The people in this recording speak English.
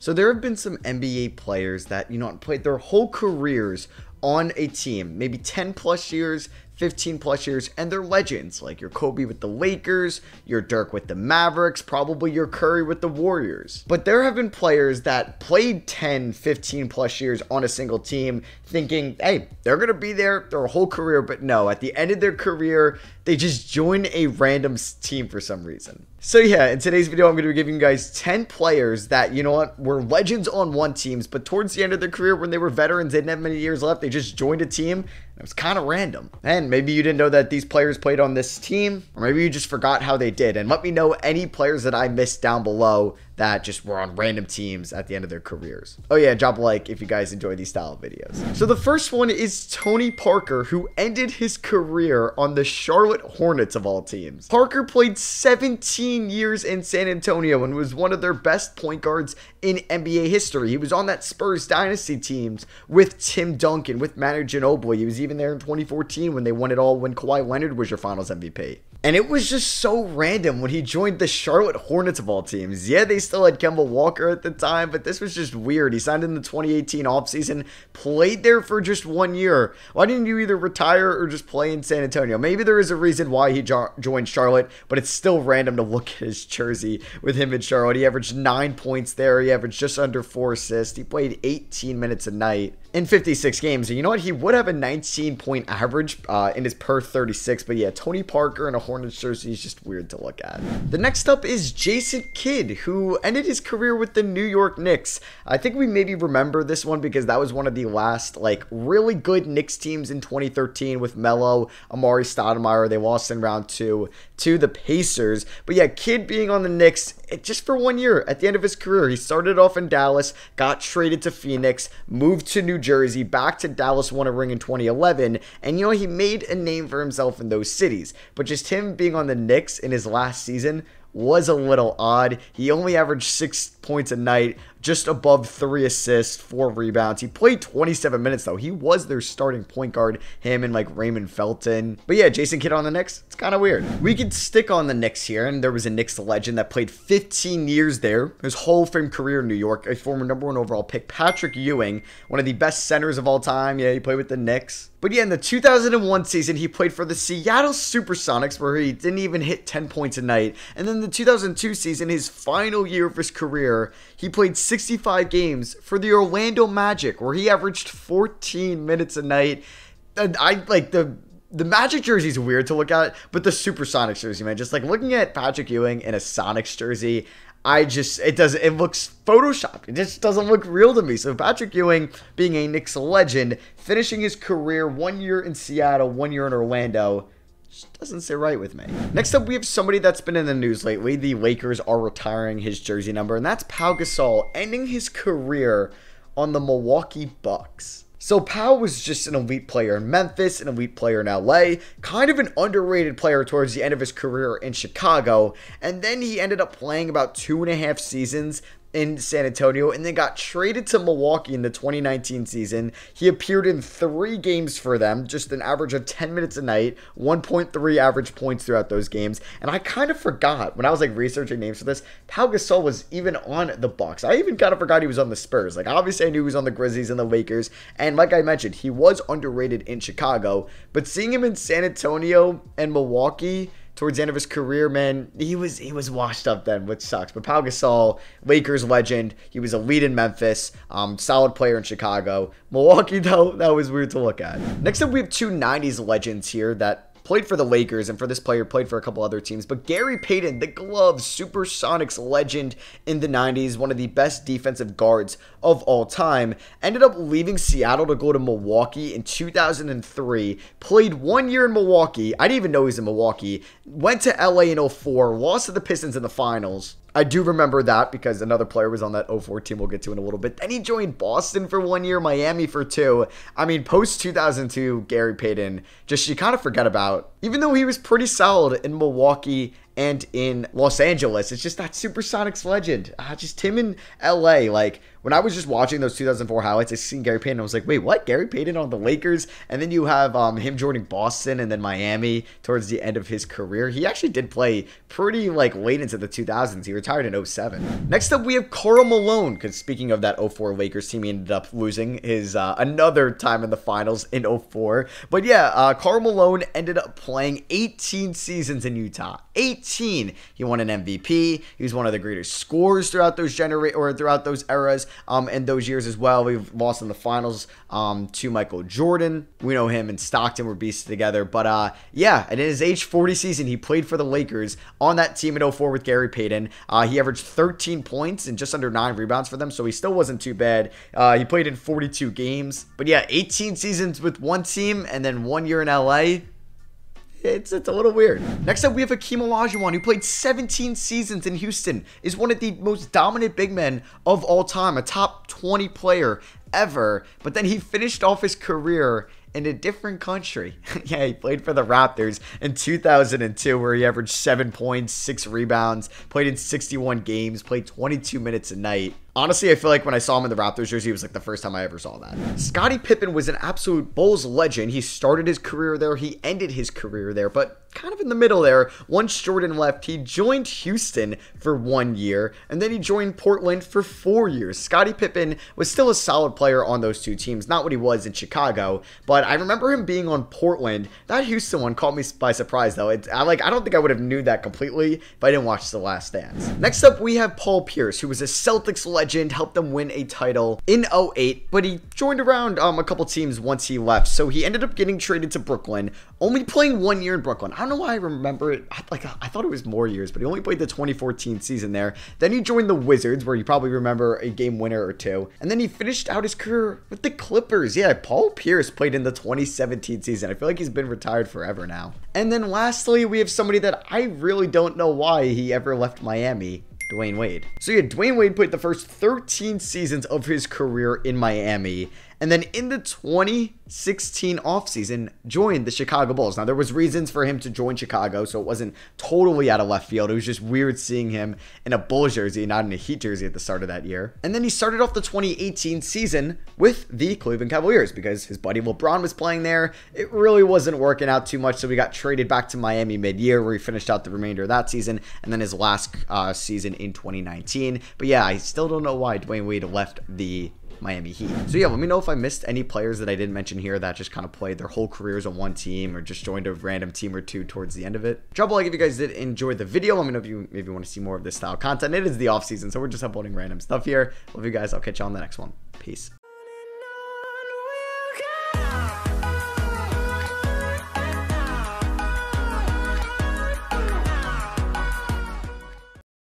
So there have been some NBA players that, played their whole careers on a team, maybe 10 plus years, 15 plus years, and they're legends, like your Kobe with the Lakers, your Dirk with the Mavericks, probably your Curry with the Warriors. But there have been players that played 10, 15 plus years on a single team thinking, hey, they're going to be there their whole career, but no, at the end of their career, they just join a random team for some reason. So yeah, in today's video, I'm going to be giving you guys 10 players that, were legends on one teams, but towards the end of their career, when they were veterans, they didn't have many years left, they just joined a team. It was kind of random. And maybe you didn't know that these players played on this team, or maybe you just forgot how they did. And let me know any players that I missed down below that just were on random teams at the end of their careers. Oh yeah, drop a like if you guys enjoy these style of videos. So the first one is Tony Parker, who ended his career on the Charlotte Hornets of all teams. Parker played 17 years in San Antonio and was one of their best point guards in NBA history. He was on that Spurs dynasty teams with Tim Duncan, with Manu Ginobili. He was even there in 2014 when they won it all, when Kawhi Leonard was your finals MVP. And it was just so random when he joined the Charlotte Hornets of all teams. Yeah, they still had Kemba Walker at the time, but this was just weird. He signed in the 2018 offseason, played there for just 1 year. Why didn't you either retire or just play in San Antonio? Maybe there is a reason why he joined Charlotte, but it's still random to look at his jersey with him in Charlotte. He averaged 9 points there. He averaged just under 4 assists. He played 18 minutes a night in 56 games. And you know what? He would have a 19-point average in his per 36. But yeah, Tony Parker in a Hornets jersey is just weird to look at. The next up is Jason Kidd, who ended his career with the New York Knicks. I think we maybe remember this one because that was one of the last really good Knicks teams in 2013 with Melo, Amari Stoudemire. They lost in round 2 to the Pacers. But yeah, Kidd being on the Knicks just for 1 year at the end of his career. He started off in Dallas, got traded to Phoenix, moved to New Jersey, back to Dallas, won a ring in 2011, and he made a name for himself in those cities. But just him being on the Knicks in his last season was a little odd. He only averaged 6 points a night, just above 3 assists, 4 rebounds. He played 27 minutes though. He was their starting point guard, him and Raymond Felton. But yeah, Jason Kidd on the Knicks, it's kind of weird. We could stick on the Knicks here, and there was a Knicks legend that played 15 years there, his Hall of Fame career in New York, a former #1 overall pick, Patrick Ewing, one of the best centers of all time. Yeah, he played with the Knicks. But yeah, in the 2001 season, he played for the Seattle Supersonics, where he didn't even hit 10 points a night. And then the 2002 season, his final year of his career, he played 65 games for the Orlando Magic, where he averaged 14 minutes a night. And I like the Magic jersey is weird to look at, but the Supersonics jersey, man, just looking at Patrick Ewing in a Sonics jersey, it looks photoshopped. It just doesn't look real to me. So Patrick Ewing, being a Knicks legend, finishing his career 1 year in Seattle, 1 year in Orlando, just doesn't sit right with me. Next up, we have somebody that's been in the news lately. The Lakers are retiring his jersey number, and that's Pau Gasol, ending his career on the Milwaukee Bucks. So Pau was just an elite player in Memphis, an elite player in LA, kind of an underrated player towards the end of his career in Chicago, and then he ended up playing about 2.5 seasons in San Antonio and then got traded to Milwaukee in the 2019 season. He appeared in 3 games for them, just an average of 10 minutes a night, 1.3 average points throughout those games. And I kind of forgot when I was researching names for this, Pau Gasol was even on the Bucks. I even kind of forgot he was on the Spurs. Obviously I knew he was on the Grizzlies and the Lakers, and like I mentioned, he was underrated in Chicago, but seeing him in San Antonio and Milwaukee towards the end of his career, man, he was washed up then, which sucks. But Pau Gasol, Lakers legend, he was a lead in Memphis, solid player in Chicago. Milwaukee, though, that was weird to look at. Next up, we have 2 90s legends here that played for the Lakers, and for this player, played for a couple other teams. But Gary Payton, the glove Supersonics legend in the 90s, one of the best defensive guards of all time, ended up leaving Seattle to go to Milwaukee in 2003, played 1 year in Milwaukee. I didn't even know he was in Milwaukee. Went to LA in 2004, lost to the Pistons in the finals. I do remember that because another player was on that 04 team we'll get to in a little bit. Then he joined Boston for 1 year, Miami for 2. I mean, post 2002, Gary Payton, just you kind of forget about. Even though he was pretty solid in Milwaukee and in Los Angeles. It's just that Supersonics legend. Just him in LA. Like, when I was just watching those 2004 highlights, I seen Gary Payton. I was like, wait, what? Gary Payton on the Lakers? And then you have him joining Boston and then Miami towards the end of his career. He actually did play pretty like late into the 2000s. He retired in 07. Next up, we have Karl Malone, because speaking of that 04 Lakers team, he ended up losing his another time in the finals in 04. But yeah, Karl Malone ended up playing 18 seasons in Utah. 18. He won an MVP. He was one of the greatest scorers throughout those throughout those eras. And those years as well. We've lost in the finals to Michael Jordan. We know him and Stockton were beasts together. But yeah, and in his age 40 season, he played for the Lakers on that team in 04 with Gary Payton. He averaged 13 points and just under 9 rebounds for them, so he still wasn't too bad. He played in 42 games. But yeah, 18 seasons with one team and then 1 year in LA. It's a little weird. Next up, we have Hakeem Olajuwon, who played 17 seasons in Houston, is one of the most dominant big men of all time, a top 20 player ever. But then he finished off his career in a different country. Yeah, he played for the Raptors in 2002, where he averaged 7 points, 6 rebounds, played in 61 games, played 22 minutes a night. Honestly, I feel like when I saw him in the Raptors jersey, it was like the first time I ever saw that. Scottie Pippen was an absolute Bulls legend. He started his career there. He ended his career there, but kind of in the middle there. Once Jordan left, he joined Houston for 1 year, and then he joined Portland for 4 years. Scottie Pippen was still a solid player on those two teams, not what he was in Chicago, but I remember him being on Portland. That Houston one caught me by surprise, though. I don't think I would have knew that completely if I didn't watch The Last Dance. Next up, we have Paul Pierce, who was a Celtics legend, helped them win a title in 08, but he joined around a couple teams once he left, so he ended up getting traded to Brooklyn, only playing 1 year in Brooklyn. I don't know why I remember it. I thought it was more years, but he only played the 2014 season there. Then he joined the Wizards, where you probably remember a game winner or two. And then he finished out his career with the Clippers. Yeah, Paul Pierce played in the 2017 season. I feel like he's been retired forever now. And then lastly, we have somebody that I really don't know why he ever left Miami. Dwayne Wade. So yeah, Dwayne Wade played the first 13 seasons of his career in Miami, and then in the 2016 offseason joined the Chicago Bulls. Now, there was reasons for him to join Chicago, so it wasn't totally out of left field. It was just weird seeing him in a Bulls jersey, not in a Heat jersey at the start of that year. And then he started off the 2018 season with the Cleveland Cavaliers because his buddy LeBron was playing there. It really wasn't working out too much, so he got traded back to Miami mid-year, where he finished out the remainder of that season, and then his last season in 2019. But yeah, I still don't know why Dwayne Wade left the Miami Heat. So yeah, let me know if I missed any players that I didn't mention here that just kind of played their whole careers on one team or just joined a random team or two towards the end of it. Drop a like if you guys did enjoy the video. Let me know if you maybe want to see more of this style content. It is the off season, so we're just uploading random stuff here. Love you guys. I'll catch you on the next one. Peace.